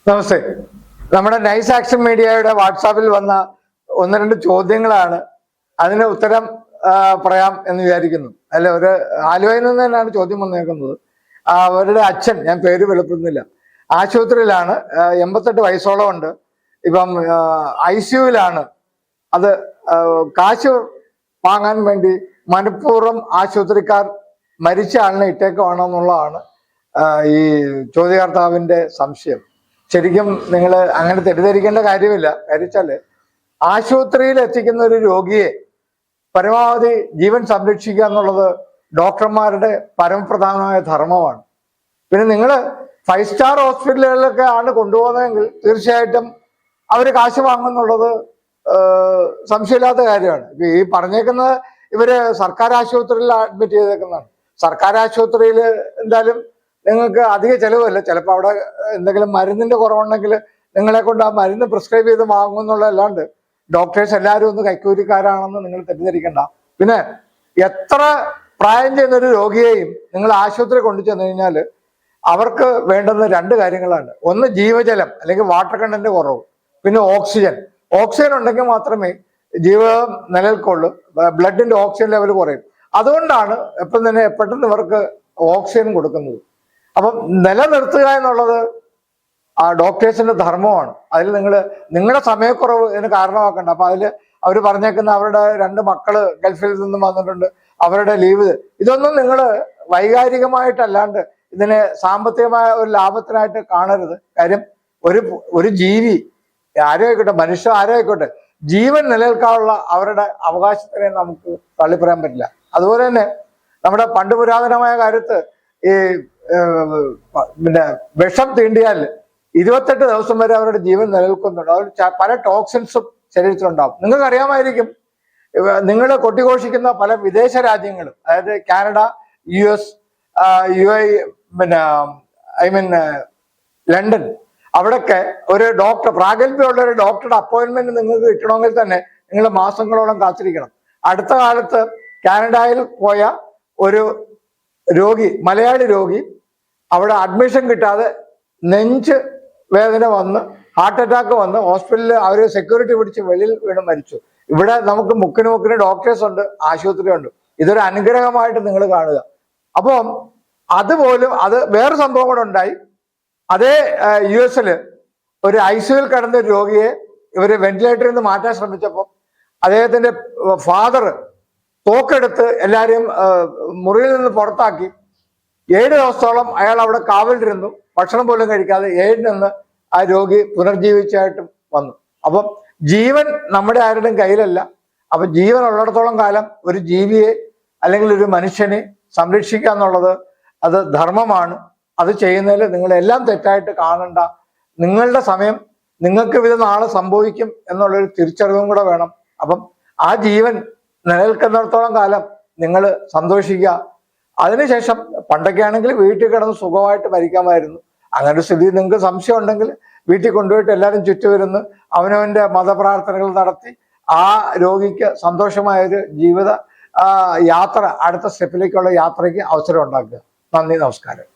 നമസ്തേ. നമ്മുടെ nice action മീഡിയയുടെ വാട്സാപ്പിൽ വന്ന ഒന്ന് രണ്ട് ചോദ്യങ്ങളാണ്. അതിന് ഉത്തരം പറയാം എന്ന് വിചാരിക്കുന്നു. അല്ല, ഒരു ആലുവയിൽ നിന്ന് തന്നെയാണ് ചോദ്യം വന്നേക്കുന്നത്. അവരുടെ അച്ഛൻ, ഞാൻ പേര് വെളിപ്പെടുന്നില്ല, ആശുപത്രിയിലാണ്. 88 വയസ്സോളം ഉണ്ട്. ഇപ്പം ICUവിലാണ്. അത് കാശ് വാങ്ങാൻ വേണ്ടി മനഃപൂർവ്വം ആശുപത്രിക്കാർ മരിച്ച ആളിനെ ഇട്ടേക്കുവാണോ എന്നുള്ളതാണ് ഈ ചോദ്യകർത്താവിന്റെ സംശയം. ശരിക്കും നിങ്ങൾ അങ്ങനെ തെറ്റിദ്ധരിക്കേണ്ട കാര്യമില്ല. കാര്യച്ചാല് ആശുപത്രിയിൽ എത്തിക്കുന്ന ഒരു രോഗിയെ പരമാവധി ജീവൻ സംരക്ഷിക്കുക എന്നുള്ളത് ഡോക്ടർമാരുടെ പരമപ്രധാനമായ ധർമ്മമാണ്. പിന്നെ നിങ്ങൾ 5 സ്റ്റാർ ഹോസ്പിറ്റലുകളിലൊക്കെ ആണ് കൊണ്ടുപോകുന്നതെങ്കിൽ തീർച്ചയായിട്ടും അവർ കാശ് വാങ്ങുന്നുള്ളത് സംശയമില്ലാത്ത കാര്യമാണ്. ഈ പറഞ്ഞേക്കുന്നത് ഇവര് സർക്കാർ ആശുപത്രിയിൽ അഡ്മിറ്റ് ചെയ്തേക്കുന്നതാണ്. സർക്കാർ ആശുപത്രിയിൽ എന്തായാലും നിങ്ങൾക്ക് അധിക ചെലവല്ല. ചിലപ്പോൾ അവിടെ എന്തെങ്കിലും മരുന്നിന്റെ കുറവുണ്ടെങ്കിൽ നിങ്ങളെ കൊണ്ട് ആ മരുന്ന് പ്രിസ്ക്രൈബ് ചെയ്ത് വാങ്ങുമെന്നുള്ളതല്ലാണ്ട് ഡോക്ടേഴ്സ് എല്ലാവരും ഒന്ന് കൈക്കൂലിക്കാരാണെന്ന് നിങ്ങൾ തെറ്റിദ്ധരിക്കണ്ട. പിന്നെ എത്ര പ്രായം ചെയ്യുന്ന ഒരു രോഗിയെയും നിങ്ങൾ ആശുപത്രി കൊണ്ടു ചെന്ന് കഴിഞ്ഞാൽ അവർക്ക് വേണ്ടുന്ന 2 കാര്യങ്ങളാണ്. ഒന്ന് ജീവജലം അല്ലെങ്കിൽ വാട്ടർ കണ്ടന്റ് കുറവ്, പിന്നെ ഓക്സിജൻ. ഓക്സിജൻ ഉണ്ടെങ്കിൽ മാത്രമേ ജീവിതം നിലനിൽക്കുള്ളൂ. ബ്ലഡിന്റെ ഓക്സിജൻ ലെവൽ കുറയും. അതുകൊണ്ടാണ് പെട്ടെന്ന് ഇവർക്ക് ഓക്സിജൻ കൊടുക്കുന്നത്. അപ്പം നിലനിർത്തുക എന്നുള്ളത് ആ ഡോക്ടേഴ്സിന്റെ ധർമ്മമാണ്. അതിൽ നിങ്ങളുടെ സമയക്കുറവ് ഇതിന് കാരണമാക്കണ്ട. അപ്പൊ അതിൽ അവർ പറഞ്ഞേക്കുന്ന അവരുടെ 2 മക്കള് ഗൾഫിൽ നിന്നും വന്നിട്ടുണ്ട്, അവരുടെ ലീവ്, ഇതൊന്നും നിങ്ങൾ വൈകാരികമായിട്ടല്ലാണ്ട് ഇതിനെ സാമ്പത്തികമായ ഒരു ലാഭത്തിനായിട്ട് കാണരുത്. കാര്യം ഒരു ജീവി ആരോഗ്യട്ടെ, മനുഷ്യ ആരോഗ്യട്ടെ, ജീവൻ നിലനിൽക്കാനുള്ള അവരുടെ അവകാശത്തിനെ നമുക്ക് തള്ളിപ്പറയാൻ പറ്റില്ല. അതുപോലെ തന്നെ നമ്മുടെ പണ്ട് പുരാതനമായ കാര്യത്ത് ഈ പിന്നെ വിഷം തീണ്ടിയാൽ 28 ദിവസം വരെ അവരുടെ ജീവൻ നിലനിൽക്കുന്നുണ്ട്. അവർ പല ടോക്സിൻസും ശരീരത്തിലുണ്ടാവും. നിങ്ങൾക്ക് അറിയാമായിരിക്കും, നിങ്ങൾ കൊട്ടിഘോഷിക്കുന്ന പല വിദേശ രാജ്യങ്ങളും, അതായത് കാനഡ, US, UAE, ലണ്ടൻ, അവിടൊക്കെ ഒരു ഡോക്ടർ, പ്രാഗൽഭ്യമുള്ള ഒരു ഡോക്ടറുടെ അപ്പോയിന്റ്മെന്റ് നിങ്ങൾക്ക് കിട്ടണമെങ്കിൽ തന്നെ നിങ്ങൾ മാസങ്ങളോളം കാത്തിരിക്കണം. അടുത്ത കാലത്ത് കാനഡയിൽ പോയ ഒരു രോഗി, മലയാളി രോഗി, അവിടെ അഡ്മിഷൻ കിട്ടാതെ നെഞ്ച് വേദന വന്ന് ഹാർട്ട് അറ്റാക്ക് വന്ന് ഹോസ്പിറ്റലിൽ അവർ സെക്യൂരിറ്റി പിടിച്ച് വെളിയിൽ വീണ് മരിച്ചു. ഇവിടെ നമുക്ക് മുക്കിന് ഡോക്ടേഴ്സ് ഉണ്ട്, ആശുപത്രി ഉണ്ട്. ഇതൊരു അനുഗ്രഹമായിട്ട് നിങ്ങൾ കാണുക. അപ്പം അതുപോലും അത് വേറെ സംഭവം കൂടെ ഉണ്ടായി. അതേ US ഒരു ICUവിൽ കിടന്ന ഒരു രോഗിയെ ഇവര് വെന്റിലേറ്ററിൽ നിന്ന് മാറ്റാൻ ശ്രമിച്ചപ്പോൾ അദ്ദേഹത്തിന്റെ ഫാദർ തോക്കെടുത്ത് എല്ലാവരെയും മുറിയിൽ നിന്ന് പുറത്താക്കി. 7 ദിവസത്തോളം അയാൾ അവിടെ കാവലിരുന്നു, ഭക്ഷണം പോലും കഴിക്കാതെ. 7 ആ രോഗി പുനർജീവിച്ചായിട്ടും വന്നു. അപ്പം ജീവൻ നമ്മുടെ ആരുടെയും കയ്യിലല്ല. അപ്പൊ ജീവൻ ഉള്ളിടത്തോളം കാലം ഒരു ജീവിയെ അല്ലെങ്കിൽ ഒരു മനുഷ്യനെ സംരക്ഷിക്കുക എന്നുള്ളത് അത് ധർമ്മമാണ്. അത് ചെയ്യുന്നതിൽ നിങ്ങളെല്ലാം തെറ്റായിട്ട് കാണണ്ട. നിങ്ങളുടെ സമയം നിങ്ങൾക്ക് ഇത് നാളെ സംഭവിക്കും എന്നുള്ളൊരു തിരിച്ചറിവും കൂടെ വേണം. അപ്പം ആ ജീവൻ നിലനിൽക്കുന്നിടത്തോളം കാലം നിങ്ങൾ സന്തോഷിക്കുക. അതിനുശേഷം പണ്ടൊക്കെ ആണെങ്കിൽ വീട്ടിൽ കിടന്ന് സുഖമായിട്ട് മരിക്കാമായിരുന്നു. അങ്ങനെ ഒരു സ്ഥിതി നിങ്ങൾക്ക് സംശയം ഉണ്ടെങ്കിൽ വീട്ടിൽ കൊണ്ടുപോയിട്ട് എല്ലാവരും ചുറ്റുവരുന്ന് അവനവന്റെ മതപ്രാർത്ഥനകൾ നടത്തി ആ രോഗിക്ക് സന്തോഷമായൊരു ജീവിത യാത്ര, അടുത്ത സ്റ്റെപ്പിലേക്കുള്ള യാത്രയ്ക്ക് അവസരം ഉണ്ടാക്കുക. നന്ദി, നമസ്കാരം.